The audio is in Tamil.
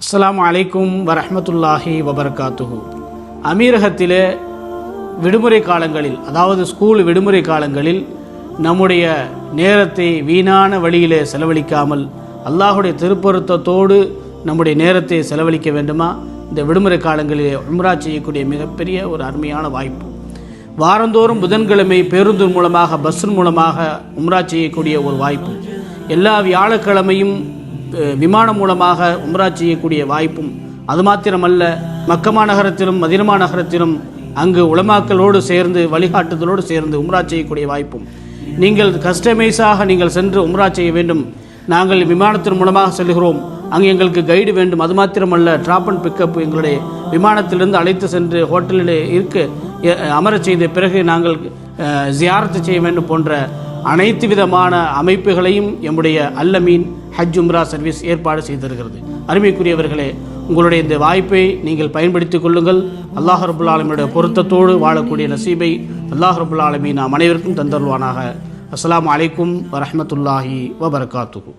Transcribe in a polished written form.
அஸ்ஸலாமு அலைக்கும் வரஹ்மத்துல்லாஹி வபரகாத்துஹு. அமீரகத்திலே விடுமுறை காலங்களில், அதாவது ஸ்கூல் விடுமுறை காலங்களில் நம்முடைய நேரத்தை வீணான வழியிலே செலவழிக்காமல் அல்லாஹுடைய திருப்பொருத்தத்தோடு நம்முடைய நேரத்தை செலவழிக்க வேண்டுமா? இந்த விடுமுறை காலங்களிலே உம்ரா செய்யக்கூடிய மிகப்பெரிய ஒரு அருமையான வாய்ப்பு. வாரந்தோறும் புதன்கிழமை பேருந்து மூலமாக, பஸ்ஸின் மூலமாக உம்ரா செய்யக்கூடிய ஒரு வாய்ப்பு. எல்லா வியாழக்கிழமையும் விமானம் மூலமாக உம்ரா செய்யக்கூடிய வாய்ப்பும், அது மாத்திரமல்ல, மக்கமா நகரத்திலும் மதீனா நகரத்திலும் அங்கு உலமாக்களோடு சேர்ந்து, வழிகாட்டுதலோடு சேர்ந்து உம்ரா செய்யக்கூடிய வாய்ப்பும். நீங்கள் கஸ்டமைஸாக நீங்கள் சென்று உம்ரா செய்ய வேண்டும், நாங்கள் விமானத்தின் மூலமாக செல்கிறோம், அங்கே எங்களுக்கு கைடு வேண்டும், அது மாத்திரமல்ல, ட்ராப் அண்ட் பிக்கப் எங்களுடைய விமானத்திலிருந்து அழைத்து சென்று ஹோட்டலில் அமரச் செய்த பிறகு நாங்கள் ஜியாரத்து செய்ய வேண்டும் போன்ற அனைத்து விதமான அமைப்புகளையும் எம்முடைய அல்லமீன் ஹஜ் உம்ரா சர்வீஸ் ஏற்பாடு செய்திருக்கிறது. அருமைக்குரியவர்களே, உங்களுடைய இந்த வாய்ப்பை நீங்கள் பயன்படுத்திக் கொள்ளுங்கள். அல்லாஹ் ரப்புல் ஆலமீனுடைய பொருத்தத்தோடு வாழக்கூடிய நசீபை அல்லாஹ் ரப்புல் ஆலமீன் நாம் அனைவருக்கும் தந்தருள்வானாக. அஸ்ஸலாமு அலைக்கும் வரஹ்மத்துல்லாஹி வபரகாத்துஹு.